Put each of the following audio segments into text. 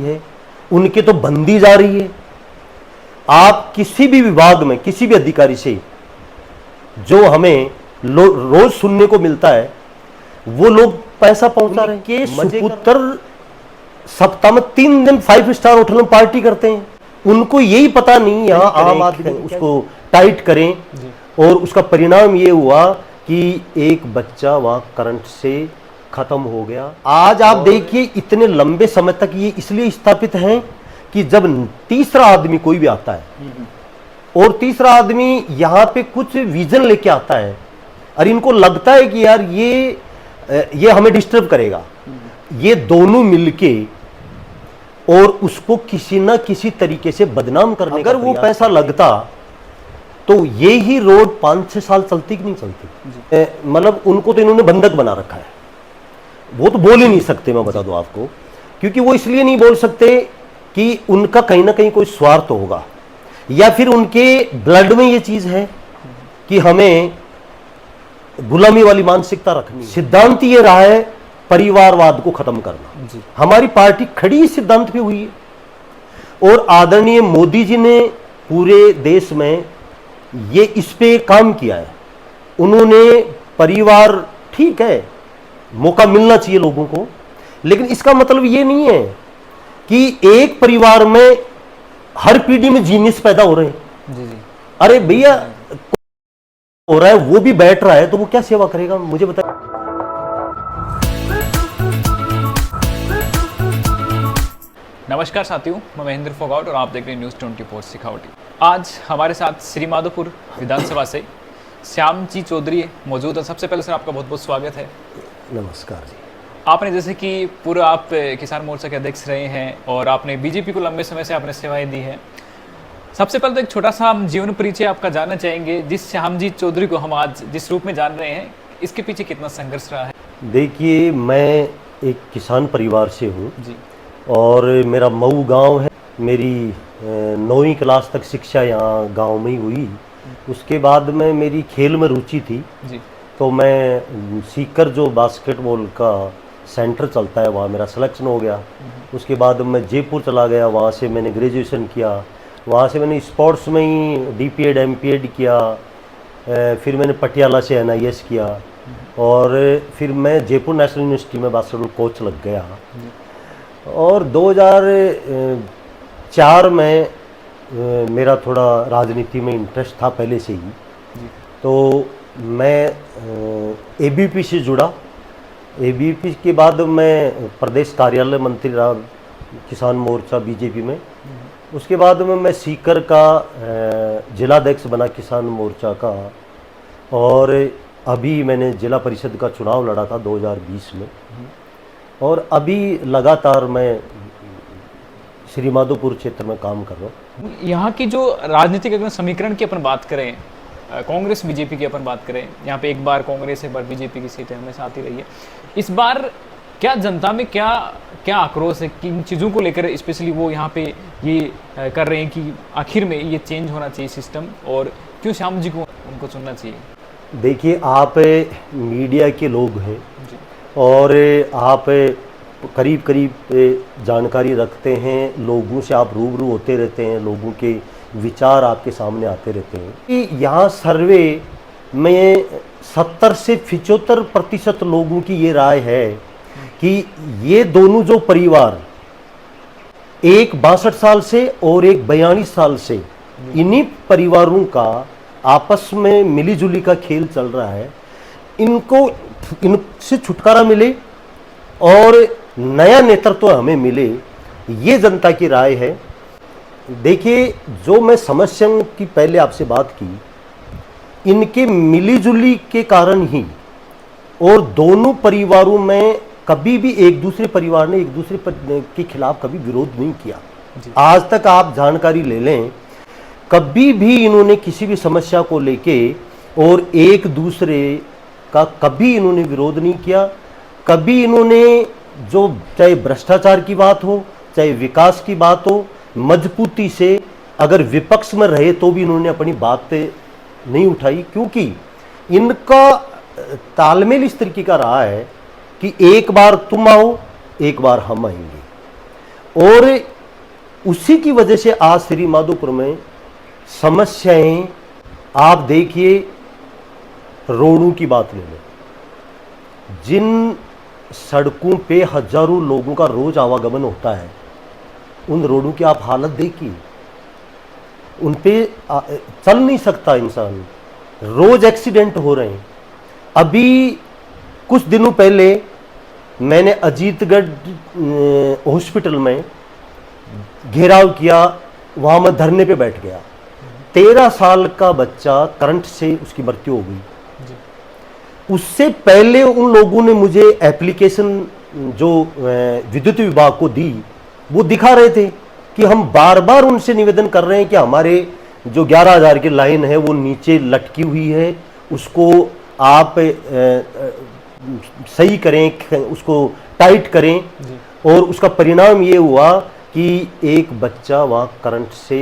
है, उनके तो बंदी जा रही है। आप किसी भी विभाग में किसी भी अधिकारी से जो हमें रोज सुनने को मिलता है, वो लोग पैसा पहुंचा रहे हैं कि सुपुत्र सप्ताह में 3 दिन 5 स्टार होटल में पार्टी करते हैं। उनको यही पता नहीं यहाँ आम आदमी उसको टाइट करें, और उसका परिणाम ये हुआ कि एक बच्चा वहां करंट से खत्म हो गया। आज आप देखिए इतने लंबे समय तक ये इसलिए स्थापित है कि जब तीसरा आदमी कोई भी आता है और तीसरा आदमी यहां पे कुछ विजन लेके आता है और इनको लगता है कि यार ये हमें डिस्टर्ब करेगा, ये दोनों मिलके और उसको किसी ना किसी तरीके से बदनाम करने। अगर वो पैसा लगता तो ये ही रोड 5-6 साल चलती कि नहीं चलती। मतलब उनको तो इन्होंने बंधक बना रखा है, वो तो बोल ही नहीं सकते, मैं बता दूं आपको, क्योंकि वो इसलिए नहीं बोल सकते कि उनका कहीं ना कहीं कोई स्वार्थ होगा, या फिर उनके ब्लड में ये चीज है कि हमें गुलामी वाली मानसिकता रखनी। सिद्धांत ये रहा है परिवारवाद को खत्म करना। हमारी पार्टी खड़ी इस सिद्धांत पे हुई है और आदरणीय मोदी जी ने पूरे देश में ये इस पे काम किया है। उन्होंने परिवार, ठीक है, मौका मिलना चाहिए लोगों को, लेकिन इसका मतलब ये नहीं है कि एक परिवार में हर पीढ़ी में जीनियस पैदा हो रहे हैं। जी। अरे भैया हो रहा है, वो भी बैठ रहा है, तो वो क्या सेवा करेगा, मुझे बताइए। नमस्कार साथियों, मैं महेंद्र फोगाट और आप देख रहे हैं न्यूज़ 24 सिखावटी। आज हमारे साथ श्रीमाधोपुर विधानसभा से श्याम जी चौधरी मौजूद है। सबसे पहले सर आपका बहुत बहुत स्वागत है। नमस्कार जी। आपने जैसे कि पूरा आप किसान मोर्चा के अध्यक्ष रहे हैं और आपने बीजेपी को लंबे समय से आपने सेवाएं दी हैं। सबसे पहले तो एक छोटा सा हम जीवन परिचय आपका जानना चाहेंगे। जिस श्याम जी चौधरी को हम आज जिस रूप में जान रहे हैं, इसके पीछे कितना संघर्ष रहा है? देखिए, मैं एक किसान परिवार से हूँ जी, और मेरा मऊ गांव है। मेरी 9वीं क्लास तक शिक्षा यहाँ गांव में ही हुई। उसके बाद में मेरी खेल में रुचि थी जी, तो मैं सीकर जो बास्केटबॉल का सेंटर चलता है वहाँ मेरा सिलेक्शन हो गया। उसके बाद मैं जयपुर चला गया, वहाँ से मैंने ग्रेजुएशन किया। वहाँ से मैंने स्पोर्ट्स में ही DPEd MPEd किया। फिर मैंने पटियाला से NIS किया और फिर मैं जयपुर नेशनल यूनिवर्सिटी में बास्केटबॉल कोच लग गया। और 2004 में मेरा थोड़ा राजनीति में इंटरेस्ट था पहले से ही, तो मैं ABP से जुड़ा। ABP के बाद मैं प्रदेश कार्यालय मंत्री रहा किसान मोर्चा BJP में। उसके बाद में मैं सीकर का जिलाध्यक्ष बना किसान मोर्चा का, और अभी मैंने जिला परिषद का चुनाव लड़ा था 2020 में। और अभी लगातार मैं श्रीमाधोपुर क्षेत्र में काम कर रहा हूँ। यहाँ की जो राजनीतिक अगर समीकरण की अपन बात करें, कांग्रेस बीजेपी की अपन बात करें, यहाँ पे एक बार कांग्रेस एक बार बीजेपी की सीटें हमेशा आती रही है। इस बार क्या जनता में क्या क्या आक्रोश है, किन चीज़ों को लेकर स्पेशली वो यहाँ पे ये कर रहे हैं कि आखिर में ये चेंज होना चाहिए सिस्टम, और क्यों श्याम जी को उनको चुनना चाहिए? देखिए, आप मीडिया के लोग हैं और आप करीब करीब जानकारी रखते हैं, लोगों से आप रूबरू होते रहते हैं, लोगों के विचार आपके सामने आते रहते हैं कि यहाँ सर्वे में 70 से 75% लोगों की ये राय है कि ये दोनों जो परिवार, एक 62 साल से और एक 42 साल से, इन्हीं परिवारों का आपस में मिलीजुली का खेल चल रहा है। इनसे छुटकारा मिले और नया नेतृत्व हमें मिले, ये जनता की राय है। देखिए, जो मैं समस्याओं की पहले आपसे बात की, इनके मिलीजुली के कारण ही, और दोनों परिवारों में कभी भी एक दूसरे परिवार ने एक दूसरे के खिलाफ कभी विरोध नहीं किया। आज तक आप जानकारी ले लें, कभी भी इन्होंने किसी भी समस्या को लेके और एक दूसरे का कभी इन्होंने विरोध नहीं किया। कभी इन्होंने, जो चाहे भ्रष्टाचार की बात हो चाहे विकास की बात हो, मजबूती से अगर विपक्ष में रहे तो भी इन्होंने अपनी बात पे नहीं उठाई, क्योंकि इनका तालमेल इस तरीके का रहा है कि एक बार तुम आओ एक बार हम आएंगे। और उसी की वजह से आज श्री माधोपुर में समस्याएं, आप देखिए रोडों की बात ले लो, जिन सड़कों पे हजारों लोगों का रोज आवागमन होता है, उन रोडों की आप हालत देखिए, उन पे चल नहीं सकता इंसान, रोज एक्सीडेंट हो रहे हैं। अभी कुछ दिनों पहले मैंने अजीतगढ़ हॉस्पिटल में घेराव किया, वहां मैं धरने पे बैठ गया। 13 साल का बच्चा करंट से उसकी मृत्यु हो गई। उससे पहले उन लोगों ने मुझे एप्लीकेशन जो विद्युत विभाग को दी, वो दिखा रहे थे कि हम बार बार उनसे निवेदन कर रहे हैं कि हमारे जो 11,000 की लाइन है वो नीचे लटकी हुई है, उसको आप सही करें, उसको टाइट करें। और उसका परिणाम ये हुआ कि एक बच्चा वहाँ करंट से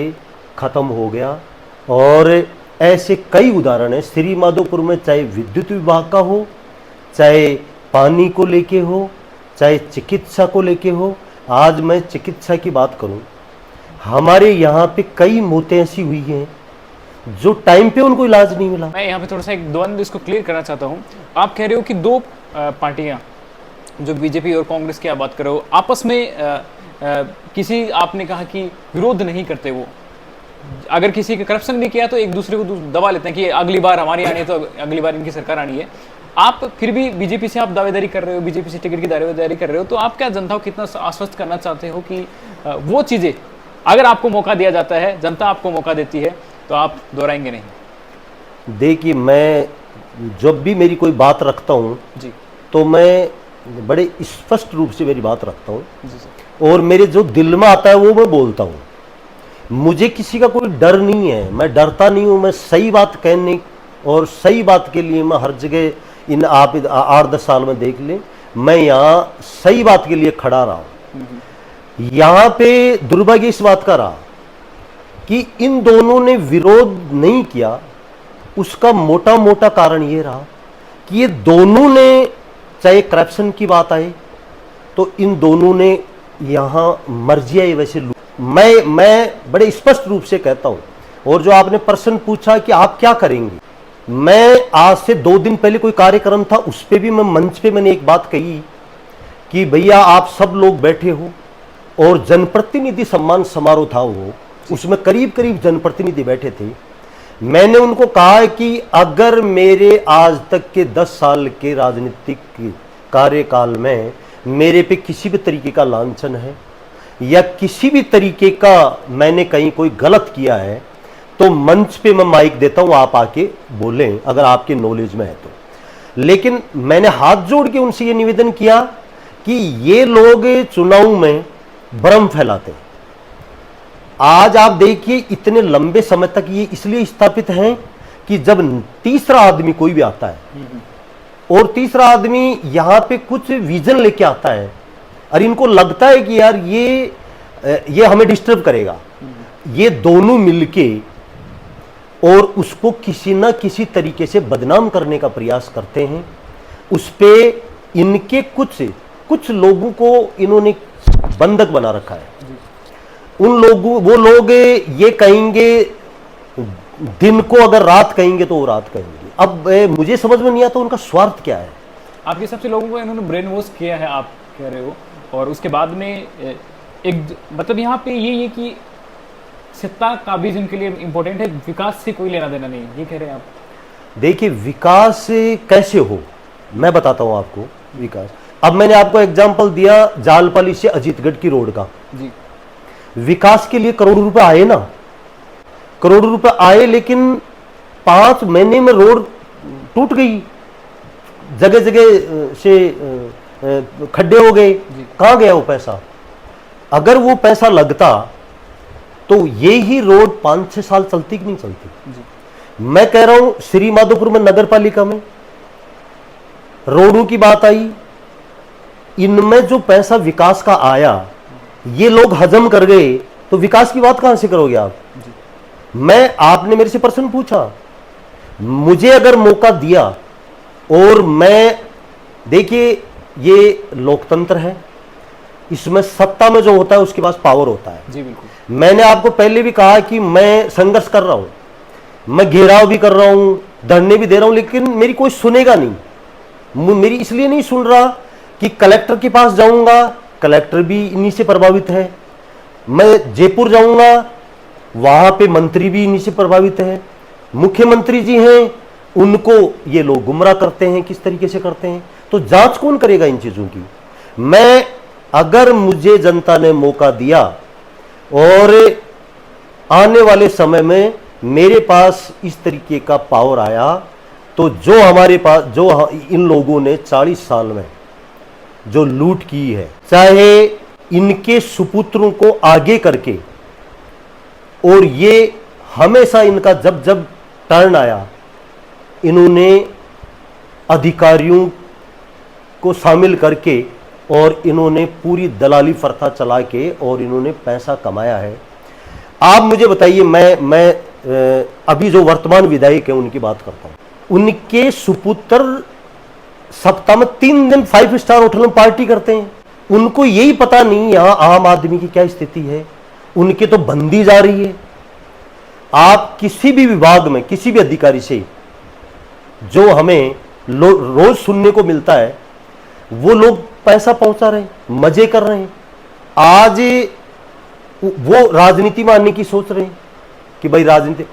ख़त्म हो गया। और ऐसे कई उदाहरण हैं श्री माधोपुर में, चाहे विद्युत विभाग का हो, चाहे पानी को लेके हो, चाहे चिकित्सा को लेके हो। आज मैं चिकित्सा की बात करूं, हमारे यहाँ पे कई मौतें ऐसी हुई हैं जो टाइम पे उनको इलाज नहीं मिला। मैं यहाँ पे थोड़ा सा एक द्वंद्व इसको क्लियर करना चाहता हूँ। आप कह रहे हो कि दो पार्टियां, जो बीजेपी और कांग्रेस की आप बात कर रहे हो, आपस में किसी, आपने कहा कि विरोध नहीं करते, वो अगर किसी का करप्शन नहीं किया तो एक दूसरे को दबा लेते हैं कि अगली बार हमारी आनी है तो अगली बार इनकी सरकार आनी है। आप फिर भी बीजेपी से आप दावेदारी कर रहे हो, बीजेपी से टिकट की दावेदारी कर रहे हो, तो आप क्या जनता को कितना आश्वस्त करना चाहते हो कि वो चीजें अगर आपको मौका दिया जाता है, जनता आपको मौका देती है, तो आप दोहराएंगे नहीं? देखिए, मैं जब भी मेरी कोई बात रखता हूँ जी, तो मैं बड़े स्पष्ट रूप से मेरी बात रखता हूँ, जी सर। और मेरे जो दिल में आता है वो मैं बोलता हूँ। मुझे किसी का कोई डर नहीं है, मैं डरता नहीं हूँ। मैं सही बात कहने और सही बात के लिए मैं हर जगह, इन आप 8-10 साल में देख ले, मैं यहाँ सही बात के लिए खड़ा रहा हूँ। यहाँ पे दुर्भाग्य इस बात का रहा कि इन दोनों ने विरोध नहीं किया। उसका मोटा मोटा कारण ये रहा कि ये दोनों ने, चाहे करप्शन की बात आए तो इन दोनों ने यहाँ मर्जी आई वैसे मैं बड़े स्पष्ट रूप से कहता हूँ। और जो आपने प्रश्न पूछा कि आप क्या करेंगे, मैं आज से 2 दिन पहले कोई कार्यक्रम था, उस पर भी मैं मंच पे मैंने एक बात कही कि भैया आप सब लोग बैठे हो, और जनप्रतिनिधि सम्मान समारोह था वो, उसमें करीब करीब जनप्रतिनिधि बैठे थे। मैंने उनको कहा कि अगर मेरे आज तक के 10 साल के राजनीतिक कार्यकाल में मेरे पे किसी भी तरीके का लांछन है या किसी भी तरीके का मैंने कहीं कोई गलत किया है, तो मंच पे मैं माइक देता हूं, आप आके बोलें अगर आपके नॉलेज में है तो। लेकिन मैंने हाथ जोड़ के उनसे ये निवेदन किया कि ये लोग चुनाव में भ्रम फैलाते हैं। आज आप देखिए, इतने लंबे समय तक ये इसलिए स्थापित हैं कि जब तीसरा आदमी कोई भी आता है और तीसरा आदमी यहां पे कुछ विजन लेके आता है और इनको लगता है कि यार ये हमें डिस्टर्ब करेगा, ये दोनों मिलके और उसको किसी ना किसी तरीके से बदनाम करने का प्रयास करते हैं। उस पे इनके कुछ लोगों को इन्होंने बंधक बना रखा है। उन लोगों, वो लोग ये कहेंगे दिन को, अगर रात कहेंगे तो वो रात कहेंगे। अब मुझे समझ में नहीं आता उनका स्वार्थ क्या है। आपके हिसाब से लोगों को इन्होंने ब्रेन वॉश किया है, आप कह रहे हो, और उसके बाद में एक मतलब यहाँ पे ये कि सत्ता काबिज उनके लिए इंपॉर्टेंट है, विकास से कोई लेना देना नहीं, ये कह रहे हैं आप? देखिए, विकास कैसे हो मैं बताता हूं आपको। विकास, अब मैंने आपको एग्जांपल दिया जालपाली से अजीतगढ़ की रोड का जी। विकास के लिए करोड़ों रुपए आए ना, करोड़ों रुपए आए, लेकिन 5 महीने में रोड टूट गई, जगह जगह से खड्डे हो गए। कहां गया वो पैसा? अगर वो पैसा लगता तो ये ही रोड 5-6 साल चलती कि नहीं चलती? जी। मैं कह रहा हूं श्री माधोपुर में नगर पालिका में रोडों की बात आई, इनमें जो पैसा विकास का आया ये लोग हजम कर गए, तो विकास की बात कहां से करोगे आप? आपने मेरे से प्रश्न पूछा, मुझे अगर मौका दिया, और मैं, देखिए ये लोकतंत्र है, इसमें सत्ता में जो होता है उसके पास पावर होता है। जी बिल्कुल। मैंने आपको पहले भी कहा कि मैं संघर्ष कर रहा हूं, मैं घेराव भी कर रहा हूं, धरने भी दे रहा हूं, लेकिन मेरी कोई सुनेगा नहीं। मेरी इसलिए नहीं सुन रहा कि कलेक्टर के पास जाऊंगा, कलेक्टर भी इन्हीं से प्रभावित है। मैं जयपुर जाऊंगा, वहां पे मंत्री भी इन्हीं से प्रभावित है। मुख्यमंत्री जी हैं, उनको ये लोग गुमराह करते हैं, किस तरीके से करते हैं। तो जांच कौन करेगा इन चीजों की? मैं, अगर मुझे जनता ने मौका दिया और आने वाले समय में मेरे पास इस तरीके का पावर आया, तो जो हमारे पास, जो इन लोगों ने 40 साल में जो लूट की है, चाहे इनके सुपुत्रों को आगे करके, और ये हमेशा इनका जब जब टर्न आया, इन्होंने अधिकारियों को शामिल करके और इन्होंने पूरी दलाली प्रथा चला के और इन्होंने पैसा कमाया है। आप मुझे बताइए, मैं अभी जो वर्तमान विधायक है उनकी बात करता हूं। उनके सुपुत्र सप्ताह में 3 दिन 5 स्टार होटल में पार्टी करते हैं। उनको यही पता नहीं यहां आम आदमी की क्या स्थिति है। उनके तो बंदी जा रही है। आप किसी भी विभाग में किसी भी अधिकारी से जो हमें रोज सुनने को मिलता है, वो लोग पैसा पहुंचा रहे हैं, मजे कर रहे हैं। आज वो राजनीति में आने की सोच रहे हैं कि भाई राजनीति,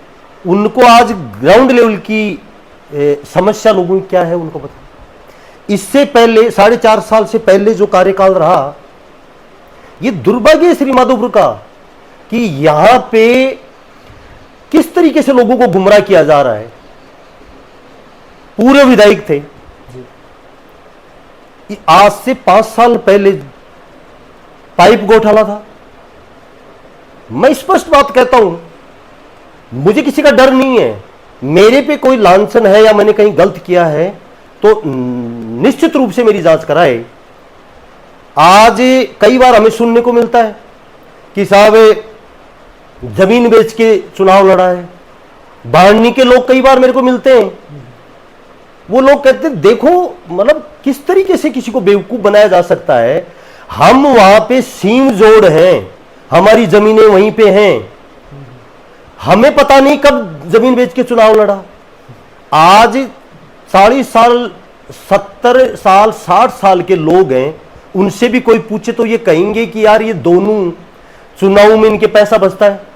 उनको आज ग्राउंड लेवल की समस्या लोगों की क्या है उनको पता। इससे पहले 4.5 साल से पहले जो कार्यकाल रहा, ये दुर्भाग्य है श्री माधोपुर का कि यहां पे किस तरीके से लोगों को गुमराह किया जा रहा है। पूरे विधायक थे, आज से 5 साल पहले पाइप घोटाला था। मैं स्पष्ट बात कहता हूं, मुझे किसी का डर नहीं है। मेरे पे कोई लांछन है या मैंने कहीं गलत किया है तो निश्चित रूप से मेरी जांच कराए। आज कई बार हमें सुनने को मिलता है कि साहब जमीन बेच के चुनाव लड़ा है। बाढ़नी के लोग कई बार मेरे को मिलते हैं, वो लोग कहते हैं देखो, मतलब किस तरीके से किसी को बेवकूफ बनाया जा सकता है। हम वहां पे सीम जोड़ हैं, हमारी जमीनें वहीं पे हैं, हमें पता नहीं कब जमीन बेच के चुनाव लड़ा। आज 40 साल, 70 साल, 60 साल के लोग हैं, उनसे भी कोई पूछे तो ये कहेंगे कि यार ये दोनों चुनाव में इनके पैसा बचता है।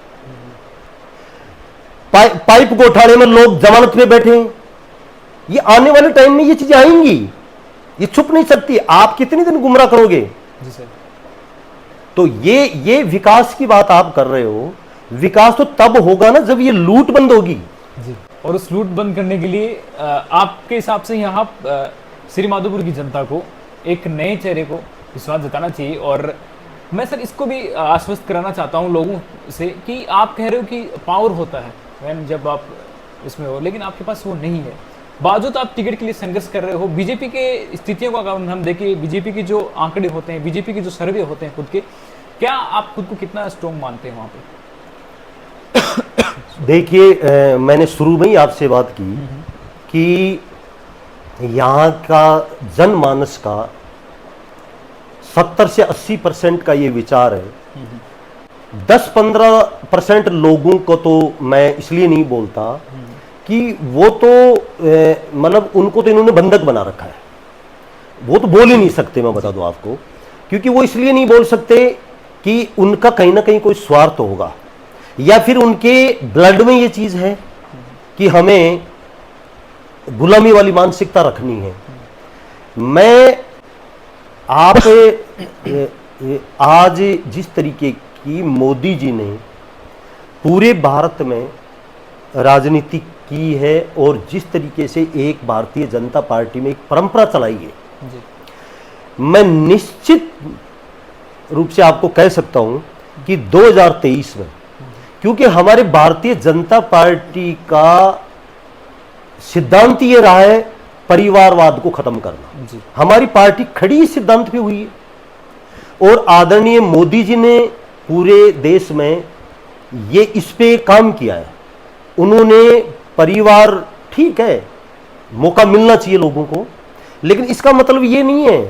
पाइप घोटाले में लोग जमानत पे बैठे हैं। ये आने वाले टाइम में ये चीजें आएंगी, ये छुप नहीं सकती। आप कितने दिन गुमराह करोगे? जी सर। तो ये विकास की बात आप कर रहे हो, विकास तो तब होगा ना जब ये लूट बंद होगी। जी। और उस लूट बंद करने के लिए आपके हिसाब से यहाँ श्री माधोपुर की जनता को एक नए चेहरे को विश्वास जताना चाहिए। और मैं सर इसको भी आश्वस्त कराना चाहता हूँ लोगों से कि आप कह रहे हो कि पावर होता है वैन जब आप इसमें हो, लेकिन आपके पास वो नहीं है। बावजूद आप टिकट के लिए संघर्ष कर रहे हो। बीजेपी के स्थितियों को अगर हम देखें, बीजेपी के जो आंकड़े होते हैं, बीजेपी के जो सर्वे होते हैं खुद के, क्या आप खुद को कितना स्ट्रॉन्ग मानते हैं वहां पे? देखिए, मैंने शुरू में ही आपसे बात की कि यहाँ का जनमानस का 70 से 80% का ये विचार है। 10-15% लोगों को तो मैं इसलिए नहीं बोलता कि वो तो मतलब उनको तो इन्होंने बंधक बना रखा है, वो तो बोल ही नहीं सकते। मैं बता दूं आपको, क्योंकि वो इसलिए नहीं बोल सकते कि उनका कहीं ना कहीं कोई स्वार्थ होगा, या फिर उनके ब्लड में ये चीज है कि हमें गुलामी वाली मानसिकता रखनी है। मैं आप आज जिस तरीके की मोदी जी ने पूरे भारत में राजनीति की है और जिस तरीके से एक भारतीय जनता पार्टी में एक परंपरा चलाई है, जी। मैं निश्चित रूप से आपको कह सकता हूं कि 2023 में, क्योंकि हमारे भारतीय जनता पार्टी का सिद्धांत ये रहा है परिवारवाद को खत्म करना। जी। हमारी पार्टी खड़ी इस सिद्धांत पे हुई है और आदरणीय मोदी जी ने पूरे देश में ये इस पे काम किया है। उन्होंने परिवार, ठीक है, मौका मिलना चाहिए लोगों को, लेकिन इसका मतलब ये नहीं है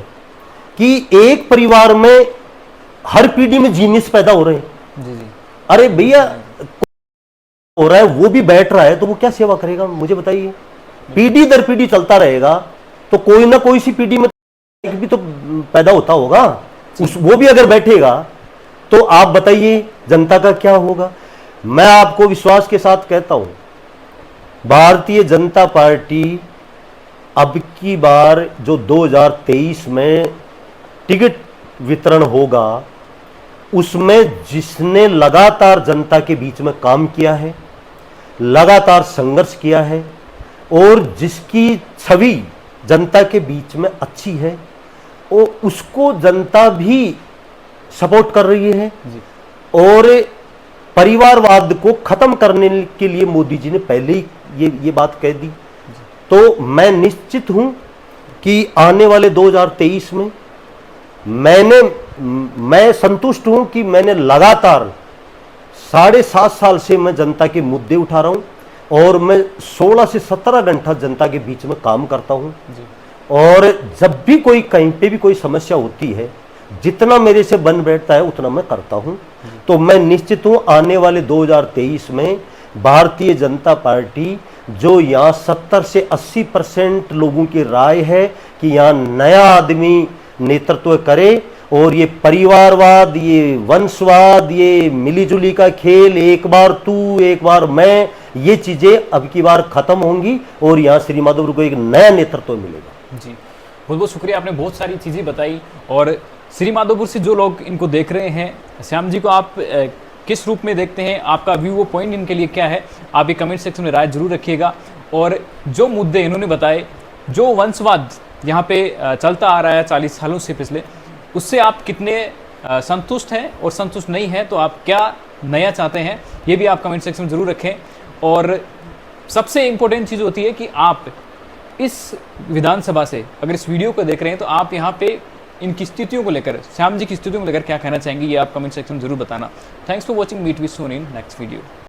कि एक परिवार में हर पीढ़ी में जीनियस पैदा हो रहे हैं। जी जी। अरे भैया हो रहा है, वो भी बैठ रहा है, तो वो क्या सेवा करेगा मुझे बताइए। पीढ़ी दर पीढ़ी चलता रहेगा तो कोई ना कोई सी पीढ़ी में भी तो पैदा होता होगा, वो भी अगर बैठेगा तो आप बताइए जनता का क्या होगा। मैं आपको विश्वास के साथ कहता हूं, भारतीय जनता पार्टी अब की बार जो 2023 में टिकट वितरण होगा, उसमें जिसने लगातार जनता के बीच में काम किया है, लगातार संघर्ष किया है और जिसकी छवि जनता के बीच में अच्छी है, वो उसको जनता भी सपोर्ट कर रही है। और परिवारवाद को खत्म करने के लिए मोदी जी ने पहले ही ये बात कह दी। तो मैं निश्चित हूं कि आने वाले 2023 में मैं संतुष्ट हूं कि मैंने लगातार 7.5 साल से मैं जनता के मुद्दे उठा रहा हूं और मैं 16 से 17 घंटा जनता के बीच में काम करता हूं। और जब भी कोई कहीं पे भी कोई समस्या होती है, जितना मेरे से बन बैठता है उतना मैं करता हूं। तो मैं निश्चित हूं आने वाले 2023 में भारतीय जनता पार्टी, जो यहाँ 70 से 80% लोगों की राय है कि यहाँ नया आदमी नेतृत्व करे और ये परिवारवाद, ये वंशवाद, ये मिलीजुली का खेल, एक बार तू एक बार मैं, ये चीजें अब की बार खत्म होंगी और यहाँ श्री माधोपुर को एक नया नेतृत्व मिलेगा। जी, बहुत बहुत शुक्रिया, आपने बहुत सारी चीज़ें बताई। और श्री माधोपुर से जो लोग इनको देख रहे हैं, श्याम जी को आप किस रूप में देखते हैं, आपका व्यू वो पॉइंट इनके लिए क्या है, आप ये कमेंट सेक्शन में राय जरूर रखिएगा। और जो मुद्दे इन्होंने बताए, जो वंशवाद यहाँ पे चलता आ रहा है 40 सालों से पिछले, उससे आप कितने संतुष्ट हैं और संतुष्ट नहीं हैं, तो आप क्या नया चाहते हैं, ये भी आप कमेंट सेक्शन में जरूर रखें। और सबसे इम्पोर्टेंट चीज़ होती है कि आप इस विधानसभा से अगर इस वीडियो को देख रहे हैं तो आप यहाँ पे इनकी स्थितियों को लेकर, श्याम जी की स्थितियों को लेकर क्या कहना चाहेंगे, ये आप कमेंट सेक्शन में जरूर बताना। Thanks for watching, meet with soon in next video.